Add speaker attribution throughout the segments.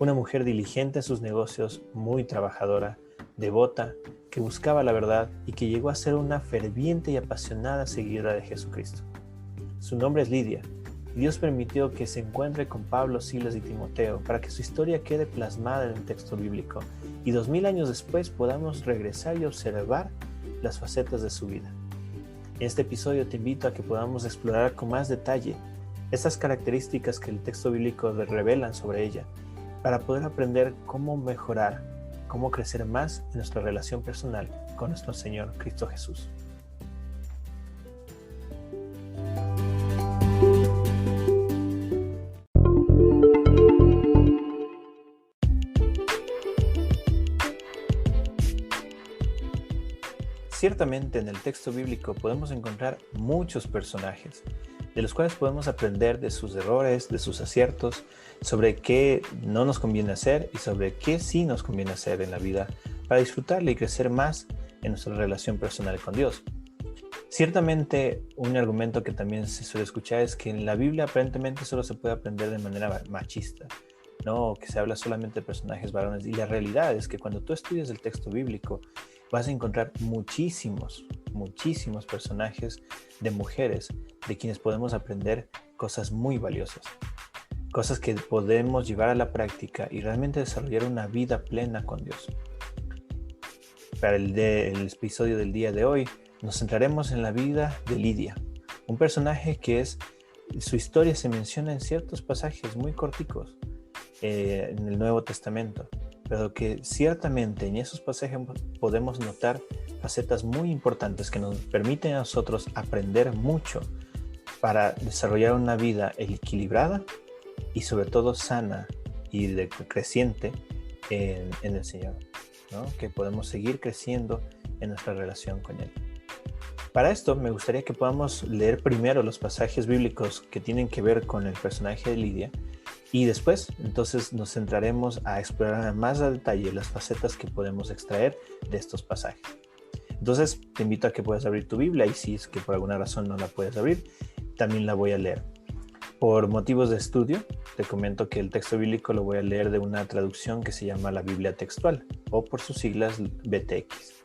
Speaker 1: una mujer diligente en sus negocios, muy trabajadora, devota, que buscaba la verdad y que llegó a ser una ferviente y apasionada seguidora de Jesucristo. Su nombre es Lidia, y Dios permitió que se encuentre con Pablo, Silas y Timoteo para que su historia quede plasmada en el texto bíblico y 2000 años después podamos regresar y observar las facetas de su vida. En este episodio te invito a que podamos explorar con más detalle estas características que el texto bíblico revelan sobre ella, para poder aprender cómo mejorar, cómo crecer más en nuestra relación personal con nuestro Señor Cristo Jesús. Ciertamente en el texto bíblico podemos encontrar muchos personajes, de los cuales podemos aprender de sus errores, de sus aciertos, sobre qué no nos conviene hacer y sobre qué sí nos conviene hacer en la vida para disfrutarla y crecer más en nuestra relación personal con Dios. Ciertamente un argumento que también se suele escuchar es que en la Biblia aparentemente solo se puede aprender de manera machista, ¿no? Que se habla solamente de personajes varones, y la realidad es que cuando tú estudias el texto bíblico vas a encontrar muchísimos personajes de mujeres de quienes podemos aprender cosas muy valiosas, cosas que podemos llevar a la práctica y realmente desarrollar una vida plena con Dios. Para el episodio del día de hoy nos centraremos en la vida de Lidia, un personaje que su historia se menciona en ciertos pasajes muy corticos en el Nuevo Testamento, pero que ciertamente en esos pasajes podemos notar facetas muy importantes que nos permiten a nosotros aprender mucho para desarrollar una vida equilibrada y sobre todo sana y creciente en el Señor, ¿no? Que podemos seguir creciendo en nuestra relación con Él. Para esto me gustaría que podamos leer primero los pasajes bíblicos que tienen que ver con el personaje de Lidia, y después entonces nos centraremos a explorar más a detalle las facetas que podemos extraer de estos pasajes. Entonces te invito a que puedas abrir tu Biblia, y si es que por alguna razón no la puedes abrir, también la voy a leer. Por motivos de estudio, te comento que el texto bíblico lo voy a leer de una traducción que se llama la Biblia Textual, o por sus siglas BTX.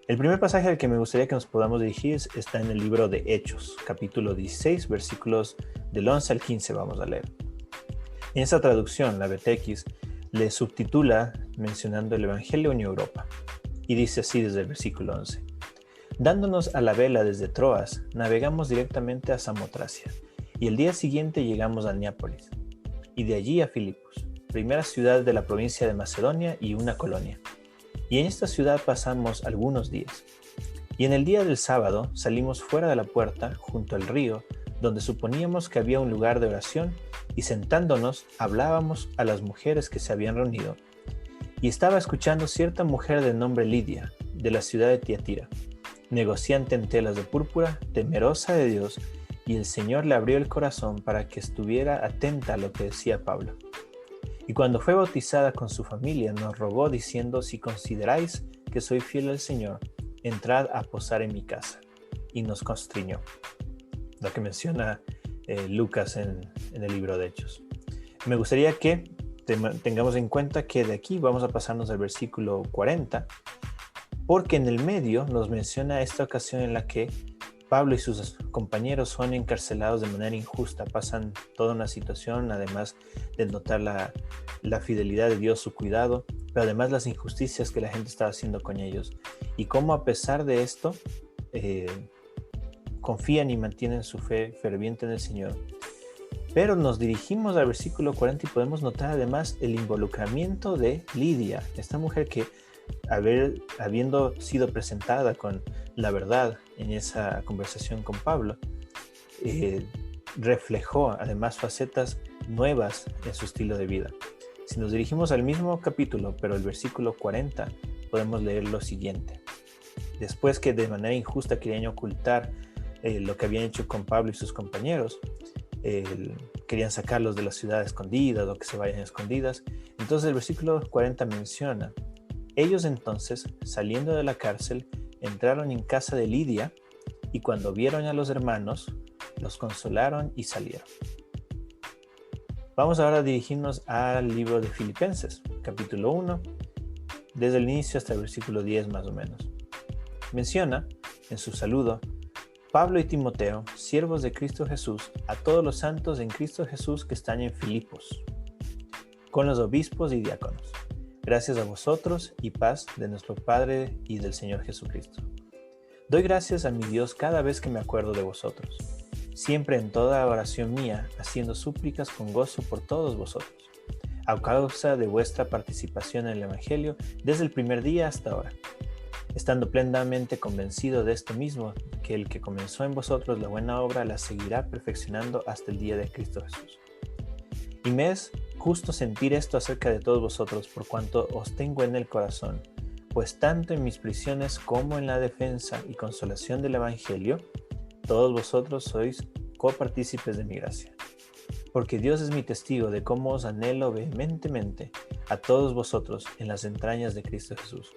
Speaker 1: El primer pasaje al que me gustaría que nos podamos dirigir está en el libro de Hechos, capítulo 16, versículos del 11 al 15 vamos a leer. En esa traducción, la BTX le subtitula mencionando el Evangelio en Europa, y dice así desde el versículo 11. Dándonos a la vela desde Troas, navegamos directamente a Samotracia, y el día siguiente llegamos a Neápolis, y de allí a Filipos, primera ciudad de la provincia de Macedonia y una colonia. Y en esta ciudad pasamos algunos días. Y en el día del sábado salimos fuera de la puerta, junto al río, donde suponíamos que había un lugar de oración, y sentándonos hablábamos a las mujeres que se habían reunido. Y estaba escuchando cierta mujer de nombre Lidia, de la ciudad de Tiatira, negociante en telas de púrpura, temerosa de Dios, y el Señor le abrió el corazón para que estuviera atenta a lo que decía Pablo. Y cuando fue bautizada con su familia, nos rogó diciendo: si consideráis que soy fiel al Señor, entrad a posar en mi casa. Y nos constriñó. Lo que menciona Lucas en el libro de Hechos. Me gustaría que tengamos en cuenta que de aquí vamos a pasarnos al versículo 40, porque en el medio nos menciona esta ocasión en la que Pablo y sus compañeros son encarcelados de manera injusta, pasan toda una situación, además de notar la fidelidad de Dios, su cuidado, pero además las injusticias que la gente estaba haciendo con ellos, y cómo a pesar de esto confían y mantienen su fe ferviente en el Señor. Pero nos dirigimos al versículo 40 y podemos notar además el involucramiento de Lidia, esta mujer que, habiendo sido presentada con la verdad en esa conversación con Pablo, reflejó además facetas nuevas en su estilo de vida. Si nos dirigimos al mismo capítulo, pero el versículo 40, podemos leer lo siguiente. Después que de manera injusta querían ocultar lo que habían hecho con Pablo y sus compañeros, querían sacarlos de la ciudad escondidas o que se vayan escondidas. Entonces el versículo 40 menciona: ellos entonces, saliendo de la cárcel, entraron en casa de Lidia, y cuando vieron a los hermanos, los consolaron y salieron. Vamos ahora a dirigirnos al libro de Filipenses, capítulo 1, desde el inicio hasta el versículo 10 más o menos. Menciona en su saludo: Pablo y Timoteo, siervos de Cristo Jesús, a todos los santos en Cristo Jesús que están en Filipos, con los obispos y diáconos. Gracias a vosotros y paz de nuestro Padre y del Señor Jesucristo. Doy gracias a mi Dios cada vez que me acuerdo de vosotros, siempre en toda oración mía, haciendo súplicas con gozo por todos vosotros, a causa de vuestra participación en el Evangelio desde el primer día hasta ahora, estando plenamente convencido de esto mismo, que el que comenzó en vosotros la buena obra la seguirá perfeccionando hasta el día de Cristo Jesús. Y me es justo sentir esto acerca de todos vosotros, por cuanto os tengo en el corazón, pues tanto en mis prisiones como en la defensa y consolación del Evangelio, todos vosotros sois copartícipes de mi gracia. Porque Dios es mi testigo de cómo os anhelo vehementemente a todos vosotros en las entrañas de Cristo Jesús.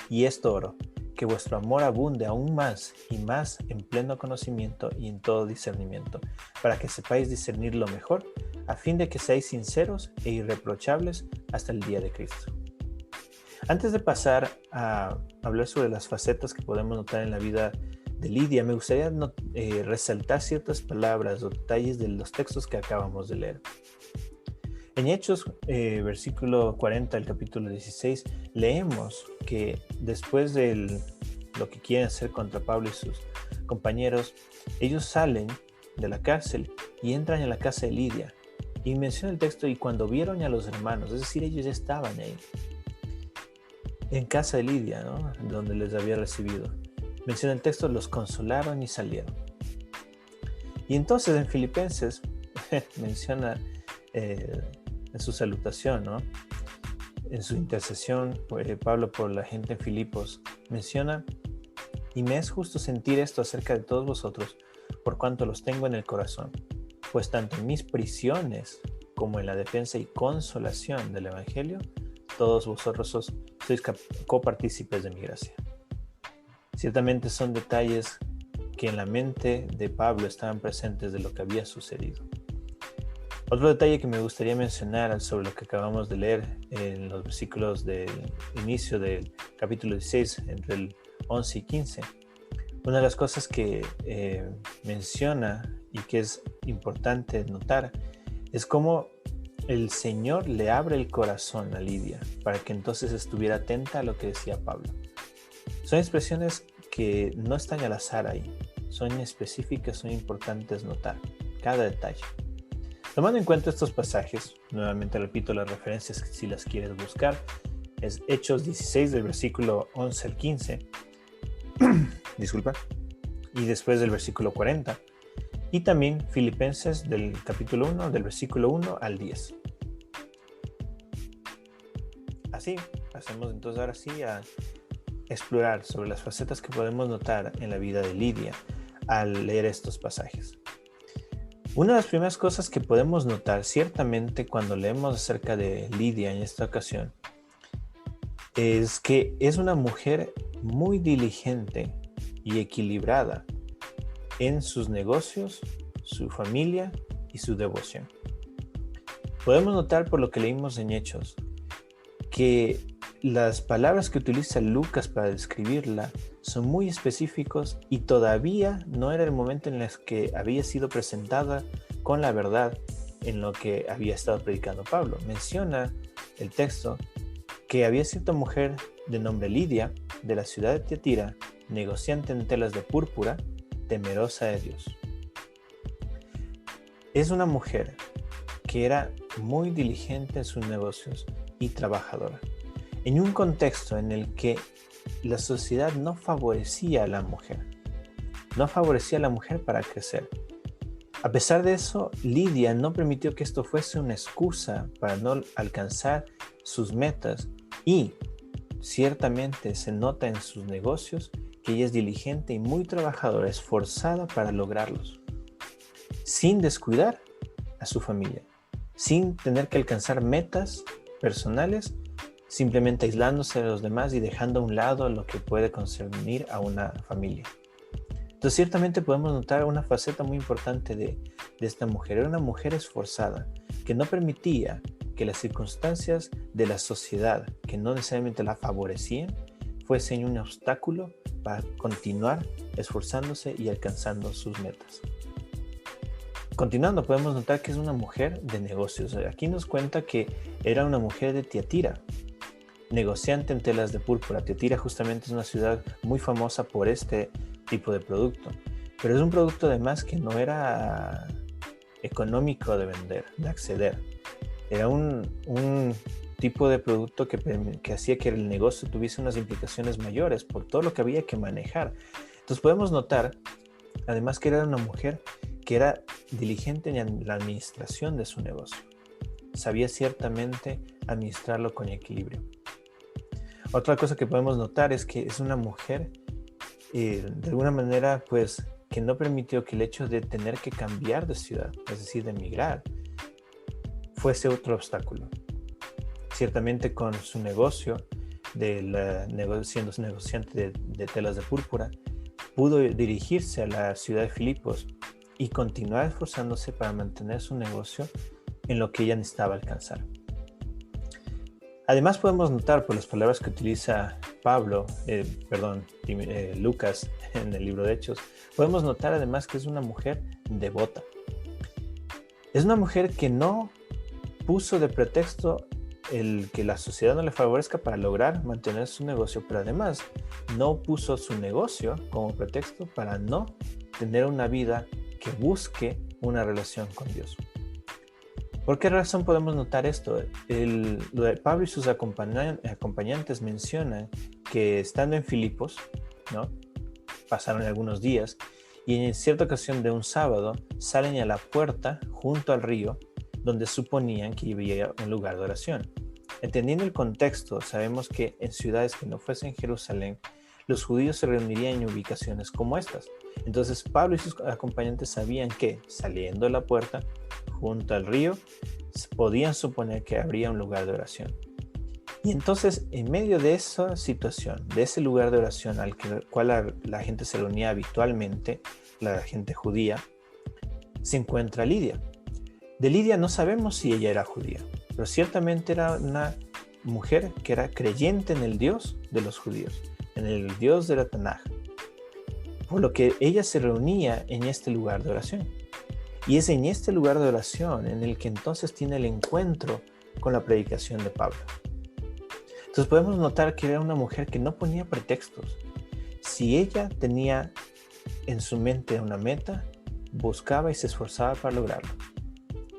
Speaker 1: Y esto oro, que vuestro amor abunde aún más y más en pleno conocimiento y en todo discernimiento, para que sepáis discernir lo mejor, a fin de que seáis sinceros e irreprochables hasta el día de Cristo. Antes de pasar a hablar sobre las facetas que podemos notar en la vida de Lidia, me gustaría resaltar ciertas palabras o detalles de los textos que acabamos de leer. En Hechos, versículo 40 del capítulo 16, leemos que después de lo que quieren hacer contra Pablo y sus compañeros, ellos salen de la cárcel y entran en la casa de Lidia. Y menciona el texto: y cuando vieron a los hermanos, es decir, ellos ya estaban ahí, en casa de Lidia, ¿no?, donde les había recibido. Menciona el texto: los consolaron y salieron. Y entonces en Filipenses menciona en su salutación, ¿no?, en su intercesión, Pablo por la gente en Filipos, menciona: y me es justo sentir esto acerca de todos vosotros, por cuanto los tengo en el corazón, pues tanto en mis prisiones como en la defensa y consolación del Evangelio, todos vosotros sois copartícipes de mi gracia. Ciertamente son detalles que en la mente de Pablo estaban presentes de lo que había sucedido. Otro detalle que me gustaría mencionar sobre lo que acabamos de leer en los versículos del inicio del capítulo 16, entre el 11 y 15. Una de las cosas que menciona y que es importante notar es cómo el Señor le abre el corazón a Lidia para que entonces estuviera atenta a lo que decía Pablo. Son expresiones que no están al azar ahí, son específicas, son importantes notar cada detalle. Tomando en cuenta estos pasajes, nuevamente repito las referencias si las quieres buscar, es Hechos 16 del versículo 11 al 15, disculpa, y después del versículo 40, y también Filipenses del capítulo 1, del versículo 1 al 10. Así, pasemos entonces ahora sí a explorar sobre las facetas que podemos notar en la vida de Lidia al leer estos pasajes. Una de las primeras cosas que podemos notar ciertamente cuando leemos acerca de Lidia en esta ocasión es que es una mujer muy diligente y equilibrada en sus negocios, su familia y su devoción. Podemos notar por lo que leímos en Hechos que las palabras que utiliza Lucas para describirla son muy específicos y todavía no era el momento en el que había sido presentada con la verdad en lo que había estado predicando Pablo. Menciona el texto que había cierta mujer de nombre Lidia, de la ciudad de Tiatira, negociante en telas de púrpura, temerosa de Dios. Es una mujer que era muy diligente en sus negocios y trabajadora, en un contexto en el que la sociedad no favorecía a la mujer, para crecer. A pesar de eso, Lidia no permitió que esto fuese una excusa para no alcanzar sus metas, y ciertamente se nota en sus negocios que ella es diligente y muy trabajadora, esforzada para lograrlos, sin descuidar a su familia, sin tener que alcanzar metas personales, simplemente aislándose de los demás y dejando a un lado lo que puede concernir a una familia. Entonces, ciertamente podemos notar una faceta muy importante de esta mujer. Era una mujer esforzada, que no permitía que las circunstancias de la sociedad, que no necesariamente la favorecían, fuesen un obstáculo para continuar esforzándose y alcanzando sus metas. Continuando, podemos notar que es una mujer de negocios. Aquí nos cuenta que era una mujer de Tiatira, negociante en telas de púrpura. Tiatira justamente es una ciudad muy famosa por este tipo de producto, pero es un producto además que no era económico de vender, de acceder. Era un tipo de producto que hacía que el negocio tuviese unas implicaciones mayores por todo lo que había que manejar. Entonces podemos notar además que era una mujer que era diligente en la administración de su negocio. Sabía ciertamente administrarlo con equilibrio. Otra cosa que podemos notar es que es una mujer de alguna manera pues que no permitió que el hecho de tener que cambiar de ciudad, es decir, de emigrar, fuese otro obstáculo. Ciertamente con su negocio, siendo negociante de telas de púrpura, pudo dirigirse a la ciudad de Filipos y continuar esforzándose para mantener su negocio en lo que ella necesitaba alcanzar. Además podemos notar por las palabras que utiliza Lucas en el libro de Hechos, podemos notar además que es una mujer devota. Es una mujer que no puso de pretexto el que la sociedad no le favorezca para lograr mantener su negocio, pero además no puso su negocio como pretexto para no tener una vida que busque una relación con Dios. ¿Por qué razón podemos notar esto? Pablo y sus acompañantes mencionan que estando en Filipos, ¿no? Pasaron algunos días y en cierta ocasión de un sábado salen a la puerta junto al río donde suponían que había un lugar de oración. Entendiendo el contexto, sabemos que en ciudades que no fuesen Jerusalén, los judíos se reunirían en ubicaciones como estas. Entonces Pablo y sus acompañantes sabían que saliendo de la puerta junto al río, podían suponer que habría un lugar de oración. Y entonces, en medio de esa situación, de ese lugar de oración al cual la gente se reunía habitualmente, la gente judía, se encuentra Lidia. De Lidia no sabemos si ella era judía, pero ciertamente era una mujer que era creyente en el Dios de los judíos, en el Dios de la Tanaj, por lo que ella se reunía en este lugar de oración. Y es en este lugar de oración en el que entonces tiene el encuentro con la predicación de Pablo. Entonces podemos notar que era una mujer que no ponía pretextos. Si ella tenía en su mente una meta, buscaba y se esforzaba para lograrlo.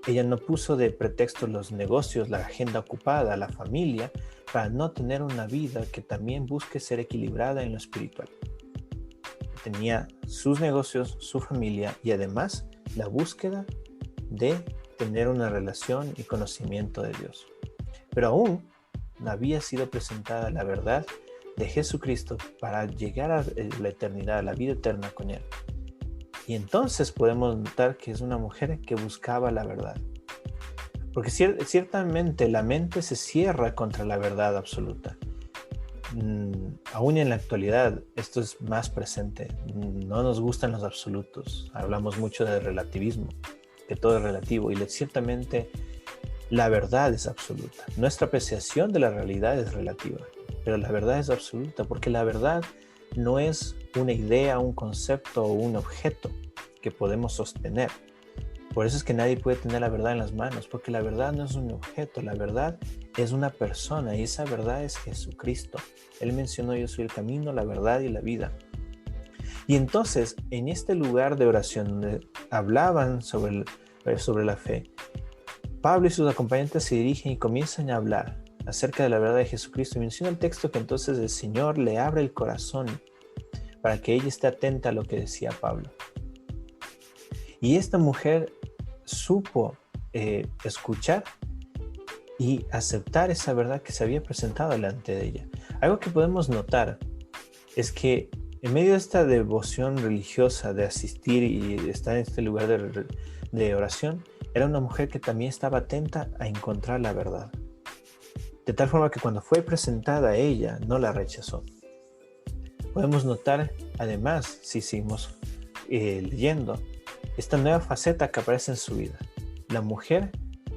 Speaker 1: Ella no puso de pretexto los negocios, la agenda ocupada, la familia, para no tener una vida que también busque ser equilibrada en lo espiritual. Tenía sus negocios, su familia y además la búsqueda de tener una relación y conocimiento de Dios. Pero aún no había sido presentada la verdad de Jesucristo para llegar a la eternidad, a la vida eterna con Él. Y entonces podemos notar que es una mujer que buscaba la verdad. Porque ciertamente la mente se cierra contra la verdad absoluta. Aún en la actualidad esto es más presente. No nos gustan los absolutos. Hablamos mucho de relativismo, que todo es relativo y ciertamente la verdad es absoluta. Nuestra apreciación de la realidad es relativa, pero la verdad es absoluta porque la verdad no es una idea, un concepto o un objeto que podemos sostener. Por eso es que nadie puede tener la verdad en las manos, porque la verdad no es un objeto, la verdad es una persona y esa verdad es Jesucristo. Él mencionó: yo soy el camino, la verdad y la vida. Y entonces, en este lugar de oración donde hablaban sobre la fe, Pablo y sus acompañantes se dirigen y comienzan a hablar acerca de la verdad de Jesucristo. Y menciona el texto que entonces el Señor le abre el corazón para que ella esté atenta a lo que decía Pablo. Y esta mujer supo escuchar y aceptar esa verdad que se había presentado delante de ella. Algo que podemos notar es que en medio de esta devoción religiosa de asistir y estar en este lugar de oración, era una mujer que también estaba atenta a encontrar la verdad. De tal forma que cuando fue presentada a ella, no la rechazó. Podemos notar, además, si seguimos leyendo, esta nueva faceta que aparece en su vida. La mujer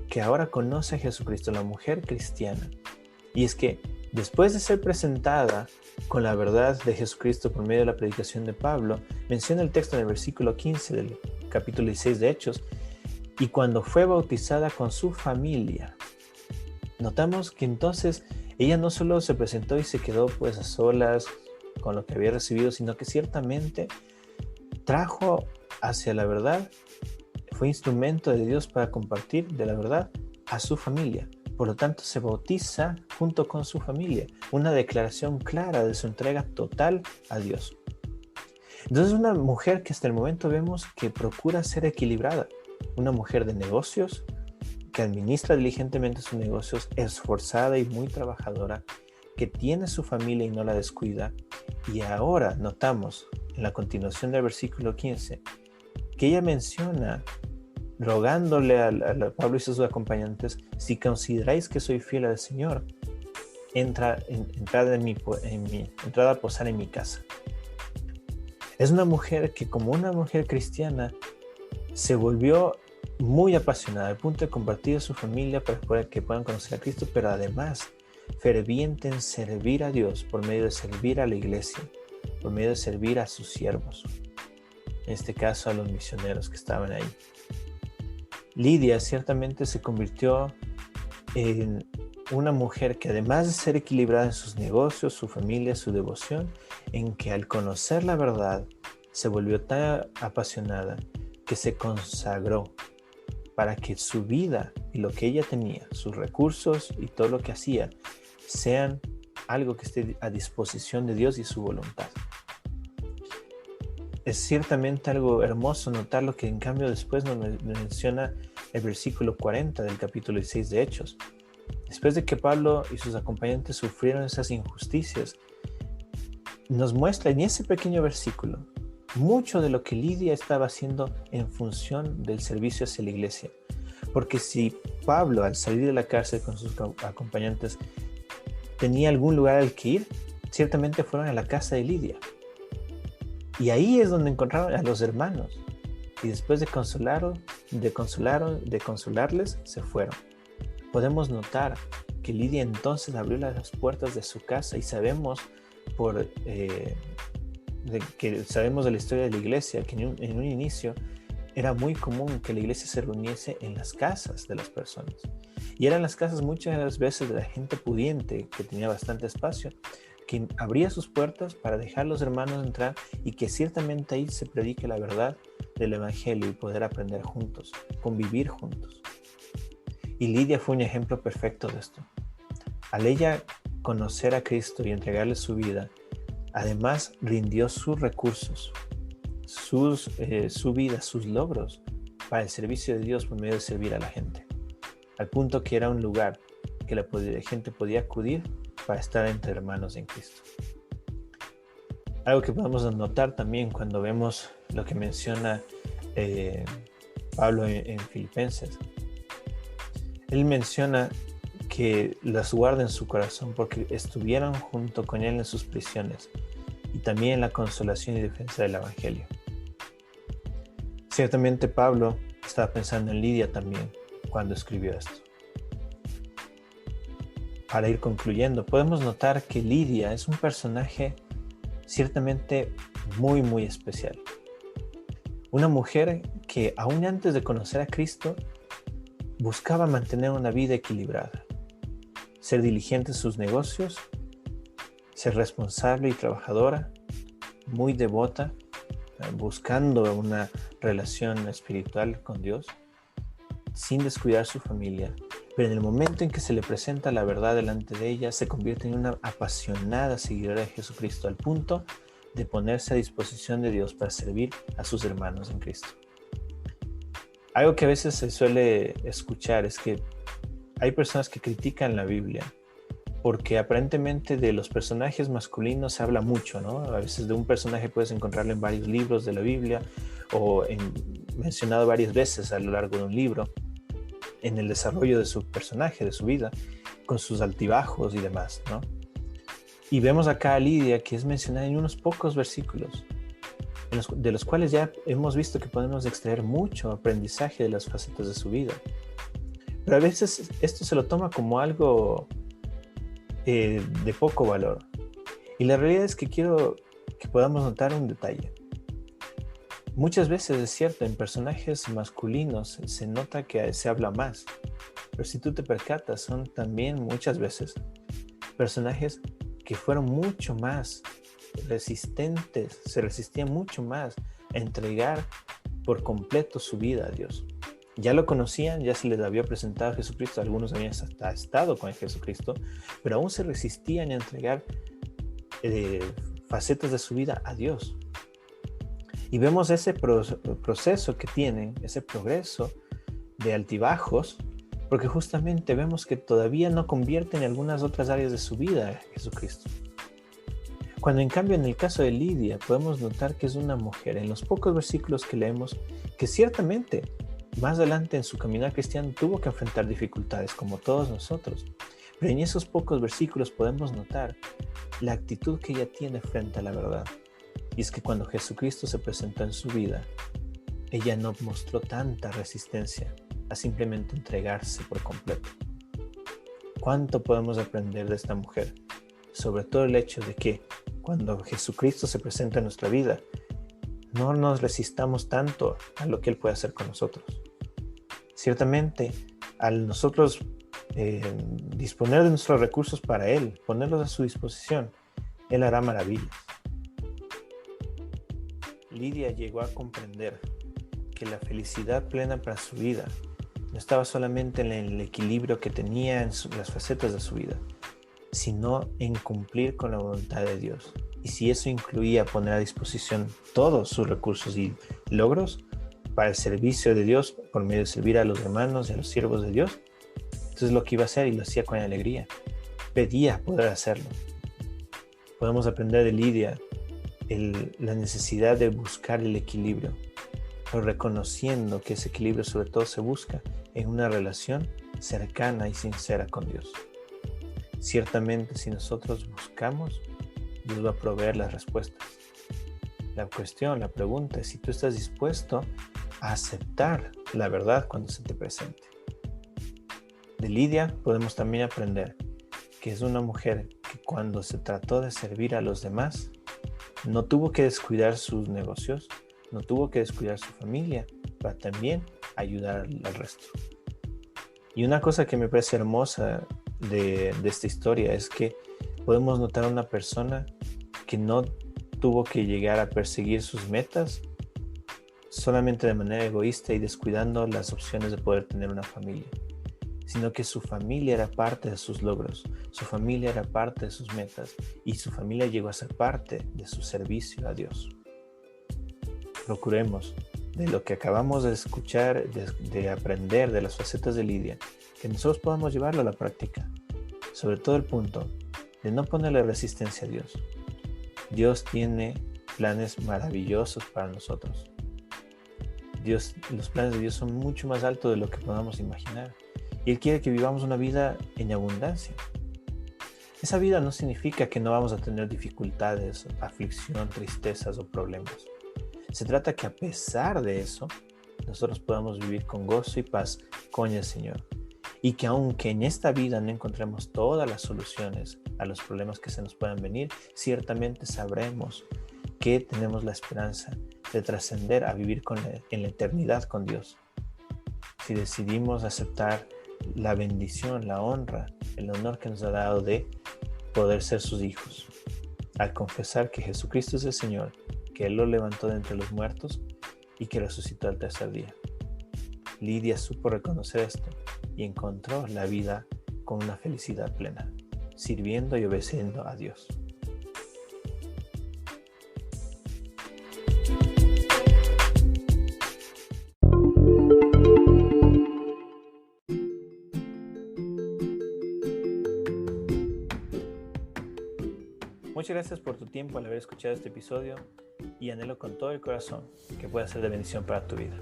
Speaker 1: que ahora conoce a Jesucristo, la mujer cristiana. Y es que después de ser presentada con la verdad de Jesucristo por medio de la predicación de Pablo, menciona el texto en el versículo 15 del capítulo 16 de Hechos, y cuando fue bautizada con su familia. Notamos que entonces ella no solo se presentó y se quedó pues a solas con lo que había recibido, sino que ciertamente trajo hacia la verdad, fue instrumento de Dios para compartir de la verdad a su familia. Por lo tanto, se bautiza junto con su familia, una declaración clara de su entrega total a Dios. Entonces, una mujer que hasta el momento vemos que procura ser equilibrada, una mujer de negocios, que administra diligentemente sus negocios, esforzada y muy trabajadora, que tiene su familia y no la descuida. Y ahora notamos en la continuación del versículo 15 que ella menciona, rogándole a Pablo y sus acompañantes, si consideráis que soy fiel al Señor, entrad a posar en mi casa. Es una mujer que, como una mujer cristiana, se volvió muy apasionada al punto de compartir a su familia para que puedan conocer a Cristo, pero además ferviente en servir a Dios por medio de servir a la iglesia, por medio de servir a sus siervos, en este caso a los misioneros que estaban ahí. Lidia ciertamente se convirtió en una mujer que, además de ser equilibrada en sus negocios, su familia, su devoción, en que al conocer la verdad se volvió tan apasionada que se consagró para que su vida y lo que ella tenía, sus recursos y todo lo que hacía, sean algo que esté a disposición de Dios y su voluntad. Es ciertamente algo hermoso notar lo que en cambio después nos menciona el versículo 40 del capítulo 16 de Hechos. Después de que Pablo y sus acompañantes sufrieron esas injusticias, nos muestra en ese pequeño versículo mucho de lo que Lidia estaba haciendo en función del servicio hacia la iglesia. Porque si Pablo, al salir de la cárcel con sus acompañantes, tenía algún lugar al que ir, ciertamente fueron a la casa de Lidia. Y ahí es donde encontraron a los hermanos. Y después de consolarles, se fueron. Podemos notar que Lidia entonces abrió las puertas de su casa y sabemos sabemos de la historia de la iglesia que en un inicio era muy común que la iglesia se reuniese en las casas de las personas. Y eran las casas muchas veces de la gente pudiente que tenía bastante espacio, que abría sus puertas para dejar a los hermanos entrar y que ciertamente ahí se predique la verdad del evangelio y poder aprender juntos, convivir juntos. Y Lidia fue un ejemplo perfecto de esto. Al ella conocer a Cristo y entregarle su vida, además rindió sus recursos, su vida, sus logros para el servicio de Dios por medio de servir a la gente, al punto que era un lugar que la gente podía acudir para estar entre hermanos en Cristo. Algo que podemos notar también cuando vemos lo que menciona Pablo en Filipenses. Él menciona que las guarda en su corazón porque estuvieron junto con él en sus prisiones y también en la consolación y defensa del evangelio. Ciertamente Pablo estaba pensando en Lidia también cuando escribió esto. Para ir concluyendo, podemos notar que Lidia es un personaje ciertamente muy, muy especial. Una mujer que aún antes de conocer a Cristo buscaba mantener una vida equilibrada, ser diligente en sus negocios, ser responsable y trabajadora, muy devota, buscando una relación espiritual con Dios, sin descuidar su familia. Pero en el momento en que se le presenta la verdad delante de ella, se convierte en una apasionada seguidora de Jesucristo, al punto de ponerse a disposición de Dios para servir a sus hermanos en Cristo. Algo que a veces se suele escuchar es que hay personas que critican la Biblia porque aparentemente de los personajes masculinos se habla mucho, ¿no? A veces de un personaje puedes encontrarlo en varios libros de la Biblia o mencionado varias veces a lo largo de un libro en el desarrollo de su personaje, de su vida, con sus altibajos y demás, ¿no? Y vemos acá a Lidia, que es mencionada en unos pocos versículos, de los cuales ya hemos visto que podemos extraer mucho aprendizaje de las facetas de su vida. Pero a veces esto se lo toma como algo de poco valor. Y la realidad es que quiero que podamos notar un detalle. Muchas veces es cierto, en personajes masculinos se nota que se habla más, pero si tú te percatas, son también muchas veces personajes que fueron mucho más resistentes, se resistían mucho más a entregar por completo su vida a Dios. Ya lo conocían, ya se les había presentado a Jesucristo, algunos habían hasta estado con Jesucristo, pero aún se resistían a entregar facetas de su vida a Dios. Y vemos ese proceso que tienen, ese progreso de altibajos, porque justamente vemos que todavía no convierten en algunas otras áreas de su vida a Jesucristo. Cuando en cambio en el caso de Lidia podemos notar que es una mujer, en los pocos versículos que leemos, que ciertamente más adelante en su caminar cristiano tuvo que enfrentar dificultades como todos nosotros, pero en esos pocos versículos podemos notar la actitud que ella tiene frente a la verdad. Y es que cuando Jesucristo se presentó en su vida, ella no mostró tanta resistencia a simplemente entregarse por completo. ¿Cuánto podemos aprender de esta mujer? Sobre todo el hecho de que cuando Jesucristo se presenta en nuestra vida, no nos resistamos tanto a lo que Él puede hacer con nosotros. Ciertamente, al nosotros disponer de nuestros recursos para Él, ponerlos a su disposición, Él hará maravillas. Lidia llegó a comprender que la felicidad plena para su vida no estaba solamente en el equilibrio que tenía en las facetas de su vida, sino en cumplir con la voluntad de Dios. Y si eso incluía poner a disposición todos sus recursos y logros para el servicio de Dios, por medio de servir a los hermanos y a los siervos de Dios, entonces lo que iba a hacer y lo hacía con alegría. Pedía poder hacerlo. Podemos aprender de Lidia la necesidad de buscar el equilibrio, pero reconociendo que ese equilibrio sobre todo se busca en una relación cercana y sincera con Dios. Ciertamente, si nosotros buscamos, Dios va a proveer las respuestas. La pregunta es si tú estás dispuesto a aceptar la verdad cuando se te presente. De Lidia podemos también aprender que es una mujer que cuando se trató de servir a los demás, no tuvo que descuidar sus negocios, no tuvo que descuidar su familia, para también ayudar al resto. Y una cosa que me parece hermosa de esta historia es que podemos notar a una persona que no tuvo que llegar a perseguir sus metas solamente de manera egoísta y descuidando las opciones de poder tener una familia, sino que su familia era parte de sus logros, su familia era parte de sus metas y su familia llegó a ser parte de su servicio a Dios. Procuremos de lo que acabamos de escuchar, de aprender de las facetas de Lidia, que nosotros podamos llevarlo a la práctica, sobre todo el punto de no ponerle resistencia a Dios. Dios tiene planes maravillosos para nosotros. Los planes de Dios son mucho más altos de lo que podamos imaginar. Y Él quiere que vivamos una vida en abundancia. Esa vida no significa que no vamos a tener dificultades, aflicción, tristezas o problemas. Se trata que a pesar de eso, nosotros podamos vivir con gozo y paz con el Señor. Y que aunque en esta vida no encontremos todas las soluciones a los problemas que se nos puedan venir, ciertamente sabremos que tenemos la esperanza de trascender a vivir en la eternidad con Dios. Si decidimos aceptar la bendición, la honra, el honor que nos ha dado de poder ser sus hijos, al confesar que Jesucristo es el Señor, que Él lo levantó de entre los muertos y que resucitó al tercer día. Lidia supo reconocer esto y encontró la vida con una felicidad plena, sirviendo y obedeciendo a Dios. Muchas gracias por tu tiempo al haber escuchado este episodio y anhelo con todo el corazón que pueda ser de bendición para tu vida.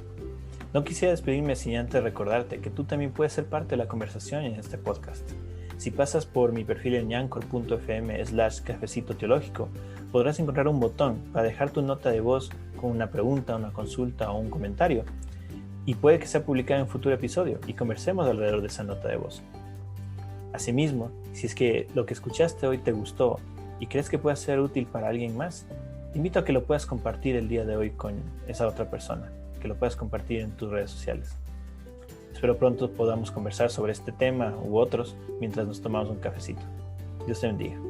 Speaker 1: No quisiera despedirme sin antes recordarte que tú también puedes ser parte de la conversación en este podcast. Si pasas por mi perfil en anchor.fm/cafecito teológico, podrás encontrar un botón para dejar tu nota de voz con una pregunta, una consulta o un comentario. Y puede que sea publicada en un futuro episodio y conversemos alrededor de esa nota de voz. Asimismo, si es que lo que escuchaste hoy te gustó y crees que pueda ser útil para alguien más, te invito a que lo puedas compartir el día de hoy con esa otra persona, que lo puedas compartir en tus redes sociales. Espero pronto podamos conversar sobre este tema u otros mientras nos tomamos un cafecito. Dios te bendiga.